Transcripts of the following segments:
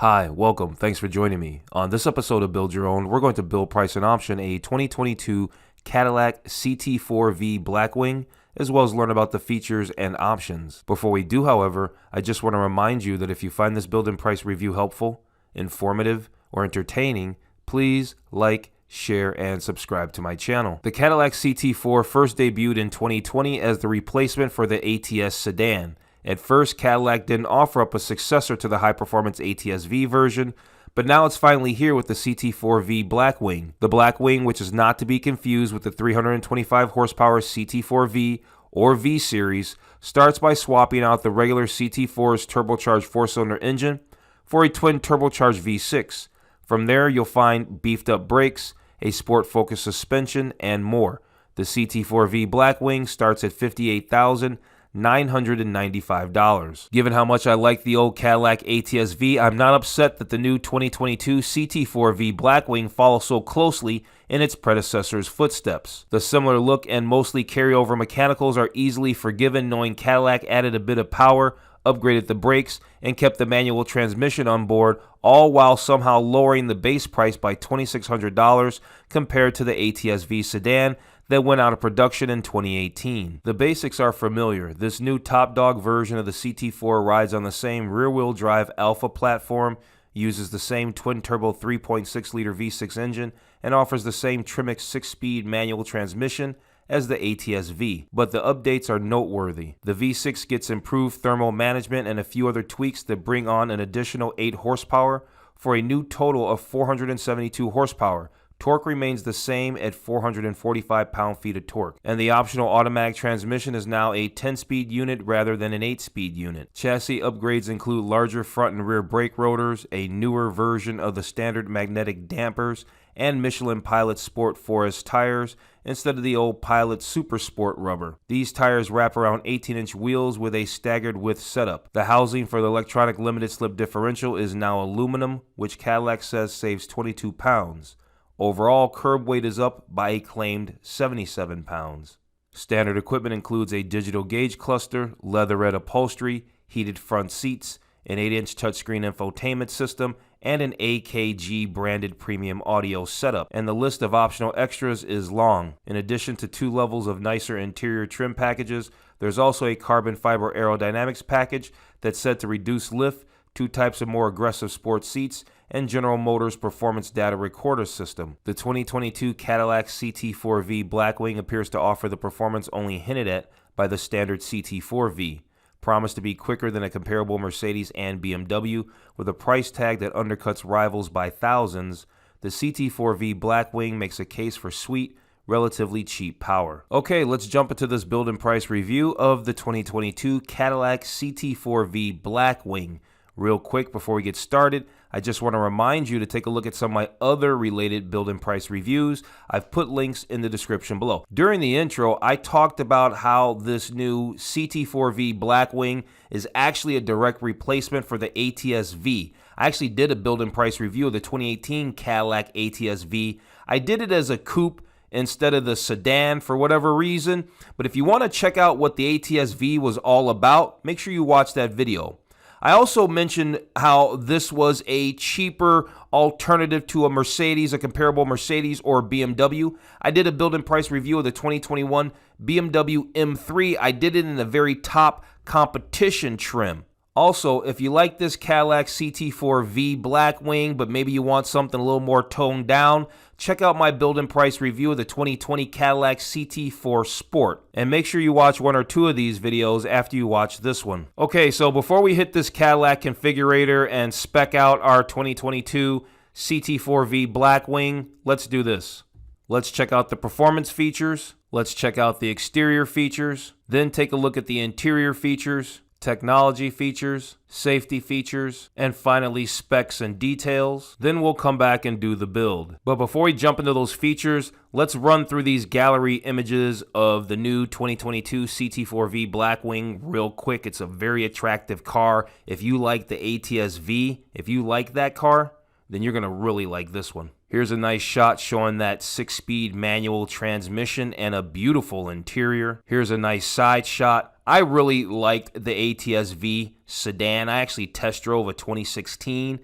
Hi, welcome. Thanks for joining me. On this episode of Build Your Own, we're going to build, price, and option a 2022 Cadillac CT4-V Blackwing, as well as learn about the features and options. Before we do, however, I just want to remind you that if you find this build and price review helpful, informative, or entertaining, please like, share, and subscribe to my channel. The Cadillac CT4 first debuted in 2020 as the replacement for the ATS sedan. At first, Cadillac didn't offer up a successor to the high-performance ATS-V version, but now it's finally here with the CT4-V Blackwing. The Blackwing, which is not to be confused with the 325 horsepower CT4-V or V series, starts by swapping out the regular CT4's turbocharged four-cylinder engine for a twin turbocharged V6. From there, you'll find beefed-up brakes, a sport-focused suspension, and more. The CT4-V Blackwing starts at $58,995. Given how much I like the old Cadillac ATS-V, I'm not upset that the new 2022 CT4-V Blackwing follows so closely in its predecessor's footsteps. The similar look and mostly carryover mechanicals are easily forgiven, knowing Cadillac added a bit of power, upgraded the brakes, and kept the manual transmission on board, all while somehow lowering the base price by $2,600 compared to the ATS-V sedan that went out of production in 2018. The basics are familiar. This new top dog version of the CT4 rides on the same rear-wheel drive Alpha platform, uses the same twin-turbo 3.6-liter V6 engine, and offers the same Trimix 6-speed manual transmission as the ATS-V, but the updates are noteworthy. The V6 gets improved thermal management and a few other tweaks that bring on an additional 8 horsepower for a new total of 472 horsepower. Torque remains the same at 445 pound-feet of torque, and the optional automatic transmission is now a 10-speed unit rather than an 8-speed unit. Chassis upgrades include larger front and rear brake rotors, a newer version of the standard magnetic dampers, and Michelin Pilot Sport Forest tires instead of the old Pilot Super Sport rubber. These tires wrap around 18-inch wheels with a staggered width setup. The housing for the electronic limited slip differential is now aluminum, which Cadillac says saves 22 pounds. Overall, curb weight is up by a claimed 77 pounds. Standard equipment includes a digital gauge cluster, leatherette upholstery, heated front seats, an 8-inch touchscreen infotainment system, and an AKG branded premium audio setup, and the list of optional extras is long. In addition to 2 levels of nicer interior trim packages, there's also a carbon fiber aerodynamics package that's said to reduce lift, 2 types of more aggressive sports seats, and General Motors performance data recorder system. The 2022 Cadillac CT4-V Blackwing appears to offer the performance only hinted at by the standard CT4-V. Promised to be quicker than a comparable Mercedes and BMW, with a price tag that undercuts rivals by thousands, the CT4-V Blackwing makes a case for sweet, relatively cheap power. Okay, let's jump into this build and price review of the 2022 Cadillac CT4-V Blackwing. Real quick before we get started, I just want to remind you to take a look at some of my other related build and price reviews. I've put links in the description below. During the intro, I talked about how this new CT4-V Blackwing is actually a direct replacement for the ATS-V. I actually did a build and price review of the 2018 Cadillac ATS-V. I did it as a coupe instead of the sedan for whatever reason, but if you want to check out what the ATS-V was all about, make sure you watch that video. I also mentioned how this was a cheaper alternative to a Mercedes, a comparable Mercedes or BMW. I did a build and price review of the 2021 BMW M3. I did it in the very top competition trim. Also, if you like this Cadillac CT4-V Blackwing, but maybe you want something a little more toned down, check out my build and price review of the 2020 Cadillac CT4 Sport. And make sure you watch 1 or 2 of these videos after you watch this one. Okay, so before we hit this Cadillac configurator and spec out our 2022 CT4-V Blackwing, let's do this. Let's check out the performance features. Let's check out the exterior features. Then take a look at the interior features, technology features, safety features, and finally specs and details. Then we'll come back and do the build. But before we jump into those features, let's run through these gallery images of the new 2022 CT4-V Blackwing real quick. It's a very attractive car. If you like the ATS-V, if you like that car, then you're gonna really like this one. Here's a nice shot showing that 6-speed manual transmission and a beautiful interior. Here's a nice side shot. I really liked the ATS-V sedan. I actually test drove a 2016.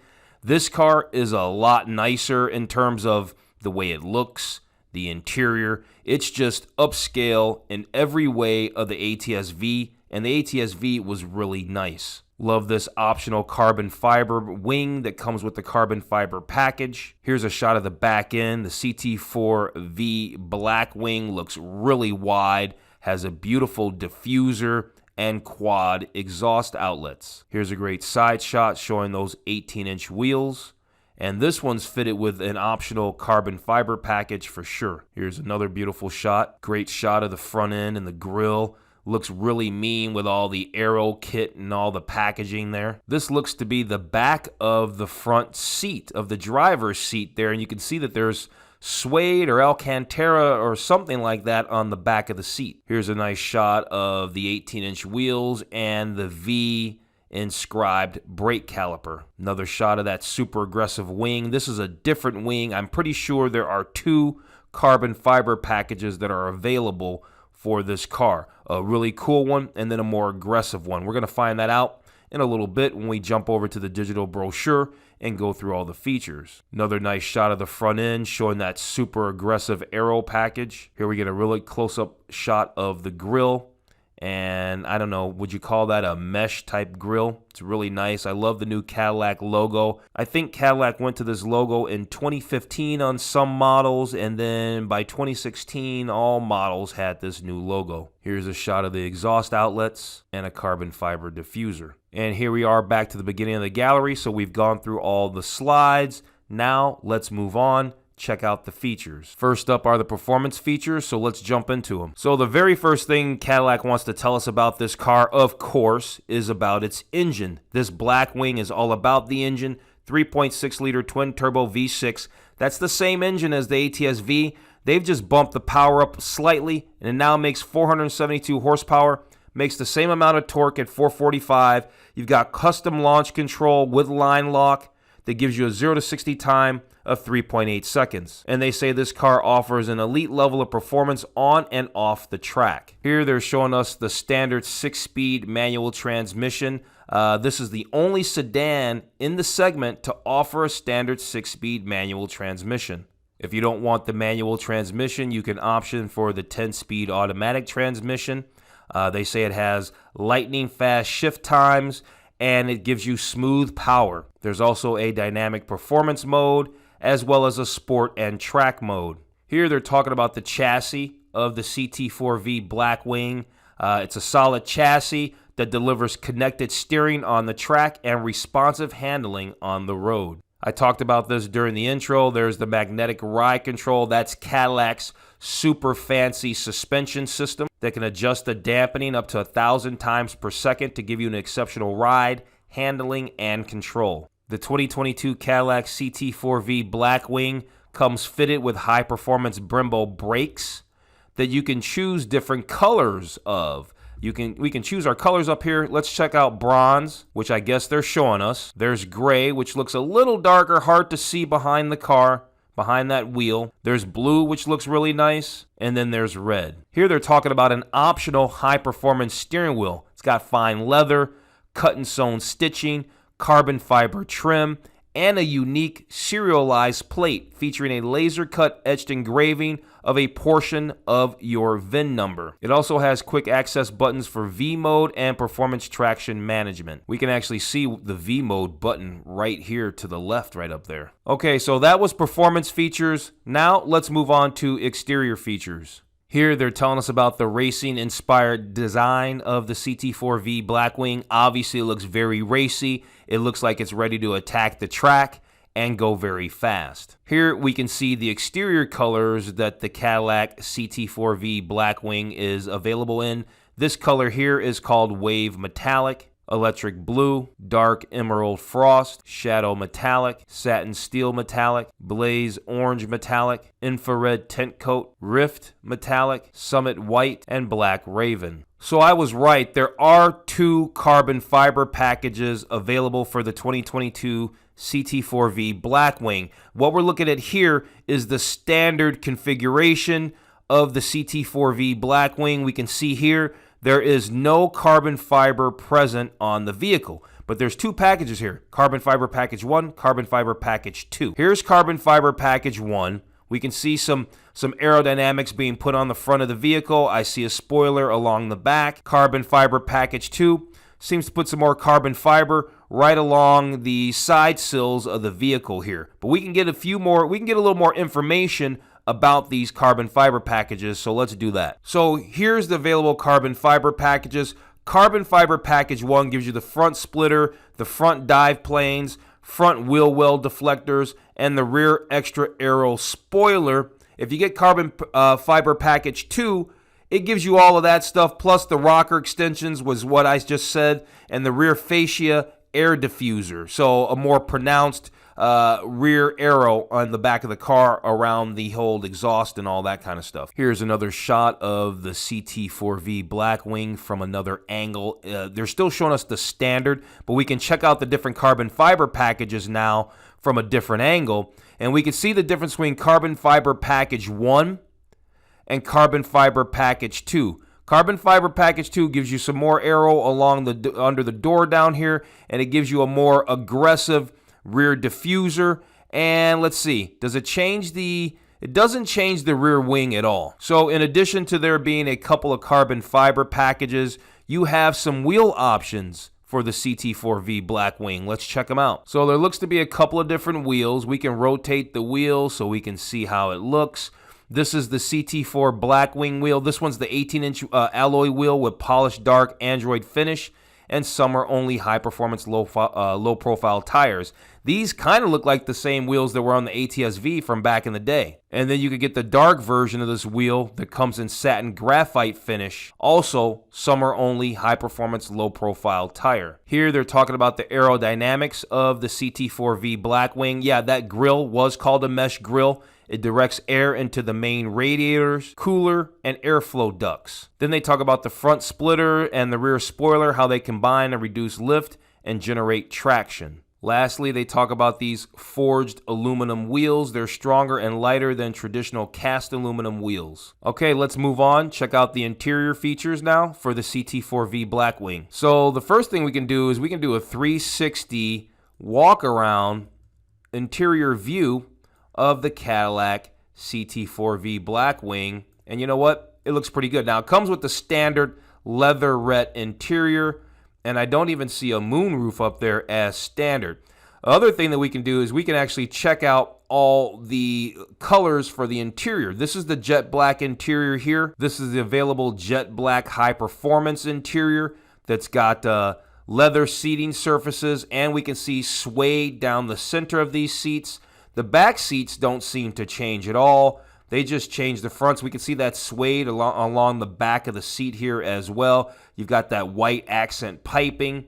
This car is a lot nicer in terms of the way it looks, the interior. It's just upscale in every way of the ATS-V, and the ATS-V was really nice. Love this optional carbon fiber wing that comes with the carbon fiber package. Here's a shot of the back end. The CT4-V Blackwing looks really wide, has a beautiful diffuser and quad exhaust outlets. Here's a great side shot showing those 18-inch wheels. And this one's fitted with an optional carbon fiber package for sure. Here's another beautiful shot. Great shot of the front end and the grille. Looks really mean with all the aero kit and all the packaging there. This looks to be the back of the front seat, of the driver's seat there. And you can see that there's suede or Alcantara or something like that on the back of the seat. Here's a nice shot of the 18-inch wheels and the V inscribed brake caliper. Another shot of that super aggressive wing. This is a different wing. I'm pretty sure there are 2 carbon fiber packages that are available for this car. A really cool one and then a more aggressive one. We're going to find that out in a little bit when we jump over to the digital brochure and go through all the features. Another nice shot of the front end showing that super aggressive aero package. Here we get a really close-up shot of the grille. And I don't know, would you call that a mesh type grille? It's really nice. I love the new Cadillac logo. I think Cadillac went to this logo in 2015 on some models, and then by 2016 all models had this new logo. Here's a shot of the exhaust outlets and a carbon fiber diffuser. And here we are back to the beginning of the gallery. So we've gone through all the slides. Now let's move on. Check out the features. First up are the performance features, so let's jump into them. So the very first thing Cadillac wants to tell us about this car, of course, is about its engine. This Blackwing is all about the engine. 3.6 liter twin turbo V6. That's the same engine as the ATS-V. They've just bumped the power up slightly, and it now makes 472 horsepower. Makes the same amount of torque at 445. You've got custom launch control with line lock that gives you a 0 to 60 time of 3.8 seconds. And they say this car offers an elite level of performance on and off the track. Here they're showing us the standard 6-speed manual transmission. This is the only sedan in the segment to offer a standard 6-speed manual transmission. If you don't want the manual transmission, you can option for the 10-speed automatic transmission. They say it has lightning fast shift times and it gives you smooth power. There's also a dynamic performance mode as well as a sport and track mode. Here they're talking about the chassis of the CT4-V Blackwing. It's a solid chassis that delivers connected steering on the track and responsive handling on the road. I talked about this during the intro. There's the magnetic ride control. That's Cadillac's super fancy suspension system that can adjust the dampening up to 1,000 times per second to give you an exceptional ride, handling, and control. The 2022 Cadillac CT4-V Blackwing comes fitted with high-performance Brembo brakes that you can choose different colors of. We can choose our colors up here. Let's check out bronze, which I guess they're showing us. There's gray, which looks a little darker, hard to see behind the car, behind that wheel. There's blue, which looks really nice. And then there's red. Here they're talking about an optional high-performance steering wheel. It's got fine leather, cut and sewn stitching, carbon fiber trim, and a unique serialized plate featuring a laser-cut etched engraving of a portion of your VIN number. It also has quick access buttons for V mode and performance traction management. We can actually see the V mode button right here to the left, right up there. Okay, so that was performance features. Now let's move on to exterior features. Here they're telling us about the racing-inspired design of the CT4-V Blackwing. Obviously, it looks very racy. It looks like it's ready to attack the track and go very fast. Here we can see the exterior colors that the Cadillac CT4-V Blackwing is available in. This color here is called Wave Metallic, Electric Blue, Dark Emerald Frost, Shadow Metallic, Satin Steel Metallic, Blaze Orange Metallic, Infrared Tint Coat, Rift Metallic, Summit White, and Black Raven. So I was right, there are 2 carbon fiber packages available for the 2022 CT4-V Blackwing. What we're looking at here is the standard configuration of the CT4-V Blackwing. We can see here there is no carbon fiber present on the vehicle. But there's two packages here, carbon fiber package 1, carbon fiber package 2. Here's carbon fiber package 1. We can see some aerodynamics being put on the front of the vehicle. I see a spoiler along the back. Carbon fiber package 2 seems to put some more carbon fiber right along the side sills of the vehicle here. But we can get a little more information about these carbon fiber packages, so let's do that. So here's the available carbon fiber packages. Carbon fiber package 1 gives you the front splitter, the front dive planes, front wheel well deflectors, and the rear extra aero spoiler. If you get carbon fiber package 2, it gives you all of that stuff, plus the rocker extensions was what I just said, and the rear fascia air diffuser. So a more pronounced rear aero on the back of the car around the whole exhaust and all that kind of stuff. Here's another shot of the CT4-V Blackwing from another angle. They're still showing us the standard, but we can check out the different carbon fiber packages now from a different angle, and we can see the difference between carbon fiber package 1 and carbon fiber package 2. Carbon fiber package 2 gives you some more aero along under the door down here, and it gives you a more aggressive rear diffuser. And let's see, does it change it doesn't change the rear wing at all. So in addition to there being a couple of carbon fiber packages, you have some wheel options for the CT4-V Blackwing. Let's check them out. So there looks to be a couple of different wheels. We can rotate the wheel so we can see how it looks. This is the CT4 Blackwing wheel. This one's the 18-inch alloy wheel with polished dark Android finish and summer-only high-performance low-profile tires. These kind of look like the same wheels that were on the ATS-V from back in the day. And then you could get the dark version of this wheel that comes in satin graphite finish. Also, summer-only high-performance low-profile tire. Here they're talking about the aerodynamics of the CT4-V Blackwing. Yeah, that grille was called a mesh grille. It directs air into the main radiators, cooler, and airflow ducts. Then they talk about the front splitter and the rear spoiler, how they combine and reduce lift and generate traction. Lastly, they talk about these forged aluminum wheels. They're stronger and lighter than traditional cast aluminum wheels. Okay, let's move on. Check out the interior features now for the CT4-V Blackwing. So the first thing we can do is we can do a 360 walk-around interior view of the Cadillac CT4-V Blackwing. And you know what? It looks pretty good. Now, it comes with the standard leatherette interior, and I don't even see a moonroof up there as standard. Other thing that we can do is we can actually check out all the colors for the interior. This is the jet black interior here. This is the available jet black high performance interior that's got leather seating surfaces, and we can see suede down the center of these seats. The back seats don't seem to change at all. They just change the fronts. We can see that suede along the back of the seat here as well. You've got that white accent piping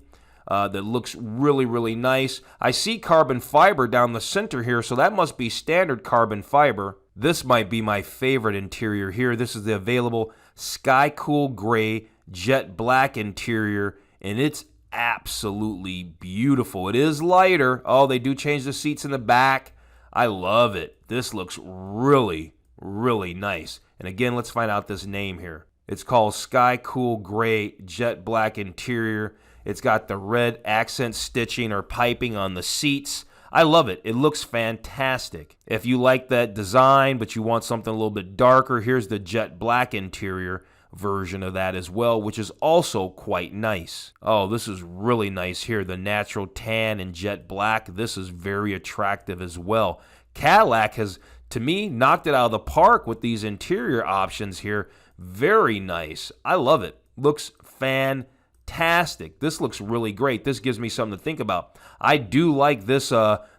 that looks really, really nice. I see carbon fiber down the center here, so that must be standard carbon fiber. This might be my favorite interior here. This is the available Sky Cool Gray Jet Black interior, and it's absolutely beautiful. It is lighter. Oh, they do change the seats in the back. I love it. This looks really, really nice. And again, let's find out this name here. It's called Sky Cool Gray Jet Black Interior. It's got the red accent stitching or piping on the seats. I love it. It looks fantastic. If you like that design, but you want something a little bit darker, here's the jet black interior version of that as well, which is also quite nice. Oh, this is really nice here. The natural tan and jet black. This is very attractive as well. Cadillac has, to me, knocked it out of the park with these interior options here. Very nice. I love it. Looks fantastic. This looks really great. This gives me something to think about. I do like this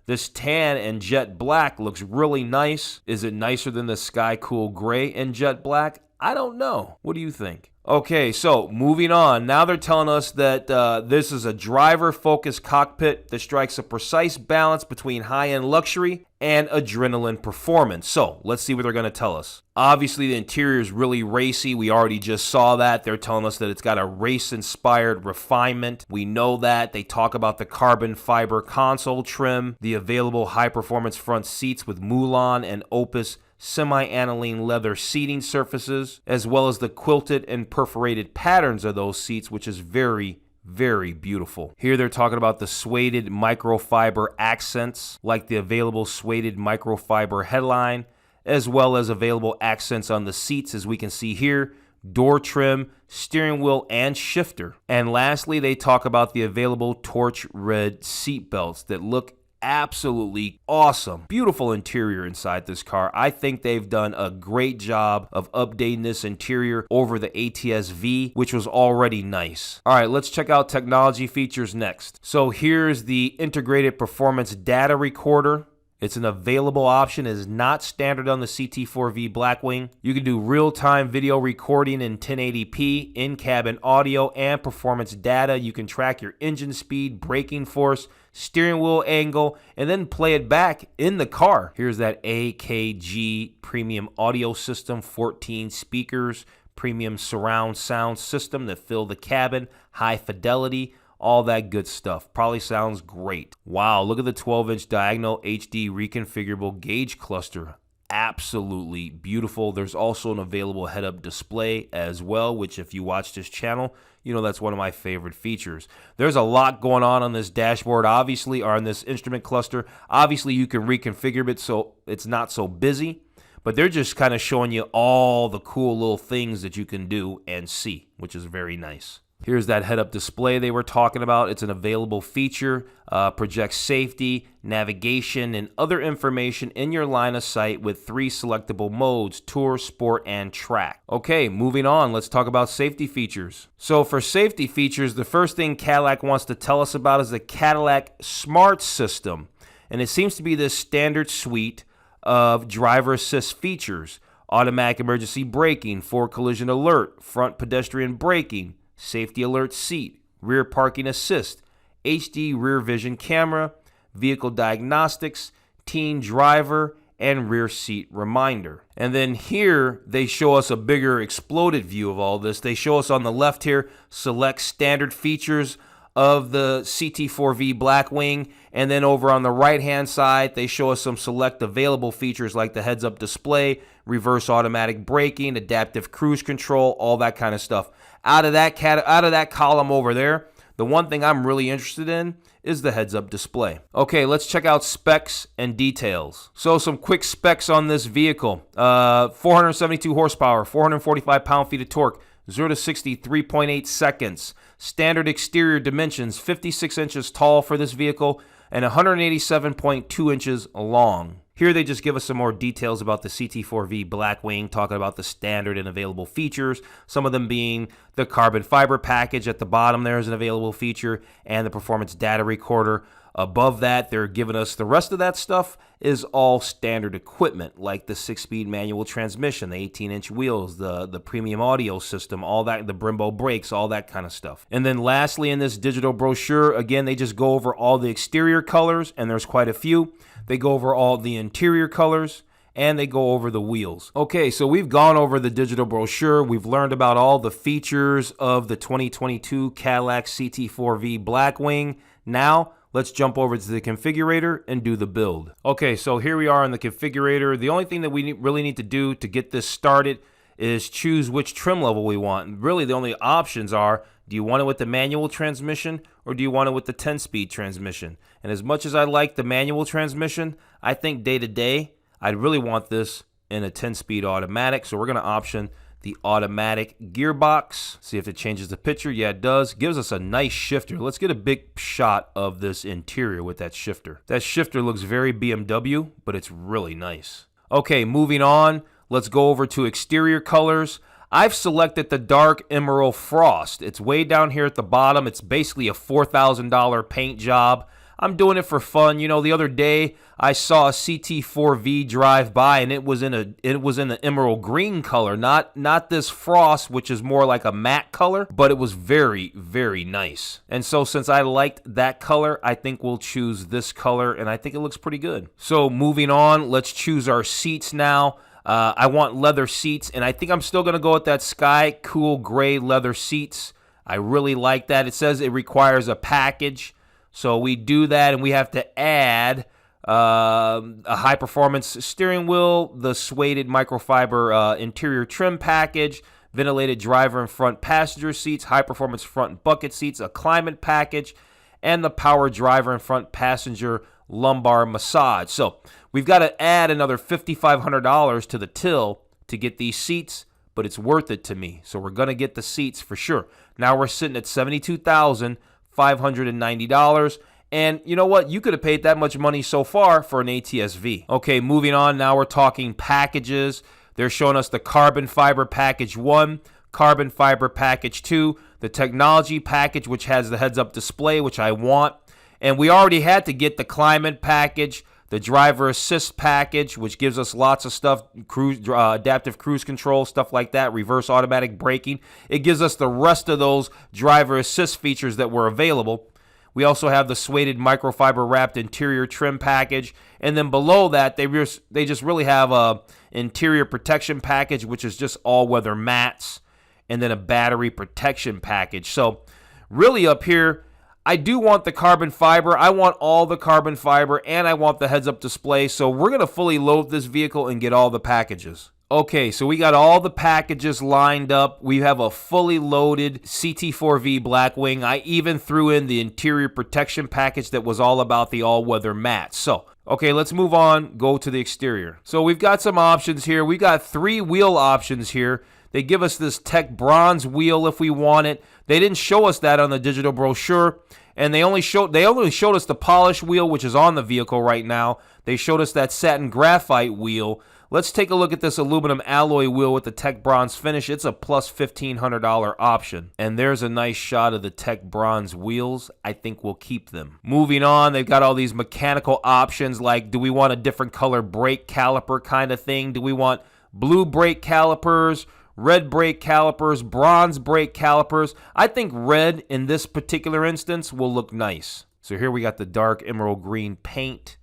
this tan and jet black. Looks really nice. Is it nicer than the Sky Cool Gray and jet black? I don't know. What do you think? Okay, so moving on. Now they're telling us that this is a driver-focused cockpit that strikes a precise balance between high-end luxury and adrenaline performance. So let's see what they're going to tell us. Obviously, the interior is really racy. We already just saw that. They're telling us that it's got a race-inspired refinement. We know that. They talk about the carbon fiber console trim, the available high-performance front seats with Mulan and Opus semi-aniline leather seating surfaces, as well as the quilted and perforated patterns of those seats, which is very, Very beautiful. Here they're talking about the suede microfiber accents, like the available suede microfiber headline, as well as available accents on the seats, as we can see here, door trim, steering wheel, and shifter. And lastly, they talk about the available torch red seat belts that look absolutely awesome. Beautiful interior inside this car. I think they've done a great job of updating this interior over the ATS-V, which was already nice. All right, let's check out technology features next. So here's the integrated performance data recorder. It's an available option. It is not standard on the CT4-V Blackwing. You can do real-time video recording in 1080p, in-cabin audio, and performance data. You can track your engine speed, braking force, steering wheel angle, and then play it back in the car. Here's that AKG premium audio system, 14 speakers, premium surround sound system that fill the cabin, high fidelity, all that good stuff. Probably sounds great. Wow, look at the 12-inch diagonal HD reconfigurable gauge cluster. Absolutely beautiful. There's also an available head-up display as well, which if you watch this channel, you know that's one of my favorite features. There's a lot going on this dashboard, obviously, or on this instrument cluster. Obviously, you can reconfigure it so it's not so busy, but they're just kind of showing you all the cool little things that you can do and see, which is very nice. Here's that head-up display they were talking about. It's an available feature, projects safety, navigation, and other information in your line of sight with 3 selectable modes: Tour, Sport, and Track. Okay, moving on, let's talk about safety features. So for safety features, the first thing Cadillac wants to tell us about is the Cadillac Smart System. And it seems to be this standard suite of driver assist features: automatic emergency braking, forward collision alert, front pedestrian braking, safety alert seat, rear parking assist, HD rear vision camera, vehicle diagnostics, teen driver, and rear seat reminder. And then here they show us a bigger exploded view of all this. They show us on the left here select standard features of the CT4-V Blackwing, and then over on the right hand side they show us some select available features like the heads-up display, reverse automatic braking, adaptive cruise control, all that kind of stuff. Out of that column over there, the one thing I'm really interested in is the heads-up display. Okay, let's check out specs and details. So some quick specs on this vehicle. 472 horsepower, 445 pound-feet of torque, 0 to 60, 3.8 seconds. Standard exterior dimensions, 56 inches tall for this vehicle and 187.2 inches long. Here they just give us some more details about the CT4-V Blackwing, talking about the standard and available features, some of them being the carbon fiber package at the bottom there is an available feature, and the performance data recorder. Above that, they're giving us the rest of that stuff is all standard equipment, like the 6-speed manual transmission, the 18-inch wheels, the premium audio system, all that, the Brembo brakes, all that kind of stuff. And then lastly, in this digital brochure, again, they just go over all the exterior colors, and there's quite a few. They go over all the interior colors, and they go over the wheels. Okay, so we've gone over the digital brochure. We've learned about all the features of the 2022 Cadillac CT4-V Blackwing. Now, let's jump over to the configurator and do the build. Okay, so here we are in the configurator. The only thing that we really need to do to get this started is choose which trim level we want. And really, the only options are, do you want it with the manual transmission or do you want it with the 10-speed transmission? And as much as I like the manual transmission, I think day to day, I'd really want this in a 10-speed automatic. So we're going to option the automatic gearbox. See if it changes the picture. Yeah, it does. Gives us a nice shifter. Let's get a big shot of this interior with that shifter. That shifter looks very BMW, but it's really nice. Okay, moving on. Let's go over to exterior colors. I've selected the dark emerald frost. It's way down here at the bottom. It's basically a $4,000 paint job. I'm doing it for fun. You know, the other day I saw a CT4-V drive by and it was in the emerald green color, not this frost, which is more like a matte color, but it was very, very nice. And so since I liked that color, I think we'll choose this color and I think it looks pretty good. So moving on, let's choose our seats now. I want leather seats, and I think I'm still going to go with that sky cool gray leather seats. I really like that. It says it requires a package, so we do that, and we have to add a high-performance steering wheel, the suede microfiber interior trim package, ventilated driver and front passenger seats, high-performance front bucket seats, a climate package, and the power driver and front passenger lumbar massage. So we've got to add another $5,500 to the till to get these seats, but it's worth it to me. So we're going to get the seats for sure. Now we're sitting at $72,590. And you know what? You could have paid that much money so far for an ATS-V. Okay, moving on. Now we're talking packages. They're showing us the carbon fiber package 1, carbon fiber package 2, the technology package, which has the heads-up display, which I want. And we already had to get the climate package, the driver assist package, which gives us lots of stuff, adaptive cruise control, stuff like that, reverse automatic braking. It gives us the rest of those driver assist features that were available. We also have the suede microfiber wrapped interior trim package. And then below that, they just really have a interior protection package, which is just all-weather mats, and then a battery protection package. So really up here, I do want the carbon fiber. I want all the carbon fiber, and I want the heads-up display. So we're going to fully load this vehicle and get all the packages. Okay, so we got all the packages lined up. We have a fully loaded CT4-V Blackwing. I even threw in the interior protection package that was all about the all-weather mats. So, okay, let's move on, go to the exterior. So we've got some options here. We've got 3 wheel options here. They give us this tech bronze wheel if we want it. They didn't show us that on the digital brochure, and they only showed us the polished wheel, which is on the vehicle right now. They showed us that satin graphite wheel. Let's take a look at this aluminum alloy wheel with the tech bronze finish. It's a plus $1,500 option. And there's a nice shot of the tech bronze wheels. I think we'll keep them. Moving on, they've got all these mechanical options like, do we want a different color brake caliper kind of thing? Do we want blue brake calipers, red brake calipers, bronze brake calipers? I think red in this particular instance will look nice. So here we got the dark emerald green paint.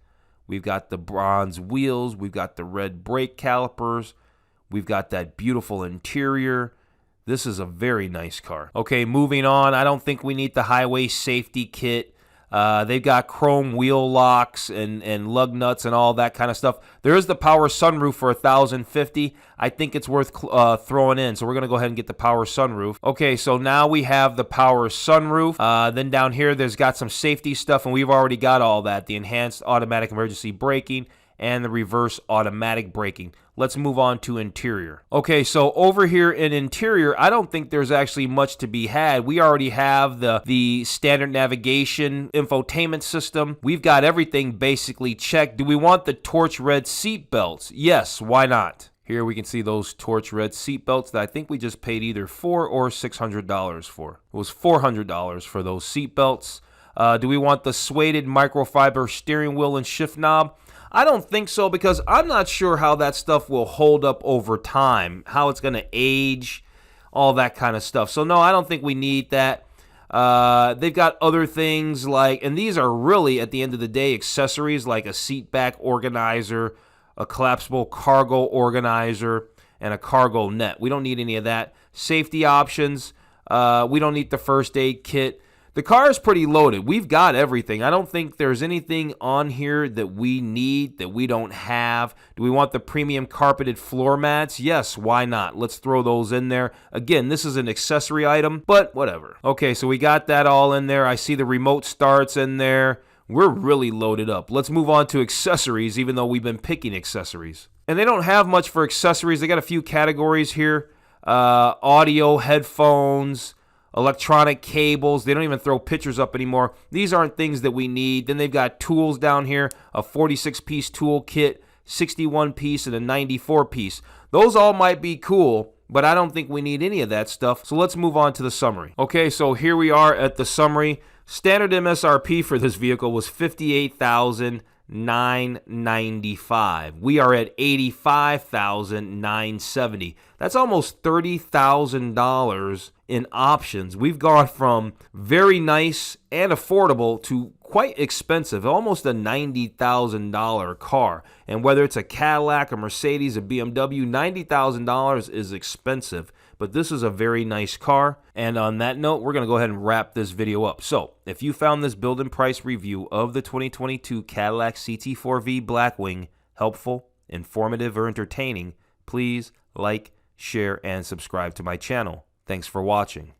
We've got the bronze wheels. We've got the red brake calipers. We've got that beautiful interior. This is a very nice car. Okay, moving on. I don't think we need the highway safety kit. They've got chrome wheel locks and lug nuts and all that kind of stuff. There is the power sunroof for $1,050. I think it's worth throwing in, so we're going to go ahead and get the power sunroof. Okay, so now we have the power sunroof. Then down here, there's got some safety stuff, and we've already got all that. The enhanced automatic emergency braking and the reverse automatic braking. Let's move on to interior. Okay, so over here in interior, I don't think there's actually much to be had. We already have the standard navigation infotainment system. We've got everything basically checked. Do we want the torch red seat belts? Yes, why not? Here we can see those torch red seat belts that I think we just paid either $400 or $600 for. It was $400 for those seat belts. Do we want the suede microfiber steering wheel and shift knob? I don't think so, because I'm not sure how that stuff will hold up over time, how it's going to age, all that kind of stuff. So no, I don't think we need that. They've got other things like, and these are really, at the end of the day, accessories like a seat back organizer, a collapsible cargo organizer, and a cargo net. We don't need any of that. Safety options. We don't need the first aid kit. The car is pretty loaded. We've got everything. I don't think there's anything on here that we need that we don't have. Do we want the premium carpeted floor mats? Yes, why not? Let's throw those in there. Again, this is an accessory item, but whatever. Okay, so we got that all in there. I see the remote starts in there. We're really loaded up. Let's move on to accessories, even though we've been picking accessories. And they don't have much for accessories. They got a few categories here. Audio, headphones, electronic cables. They don't even throw pictures up anymore. These aren't things that we need. Then they've got tools down here, a 46-piece tool kit, 61-piece, and a 94-piece. Those all might be cool, but I don't think we need any of that stuff. So let's move on to the summary. Okay, so here we are at the summary. Standard MSRP for this vehicle was $58,995. We are at $85,970. That's almost $30,000 in options. We've gone from very nice and affordable to quite expensive, almost a $90,000 car. And whether it's a Cadillac, a Mercedes, a BMW, $90,000 is expensive. But this is a very nice car. And on that note, we're going to go ahead and wrap this video up. So if you found this build and price review of the 2022 Cadillac CT4-V Blackwing helpful, informative, or entertaining, please like, share, and subscribe to my channel. Thanks for watching.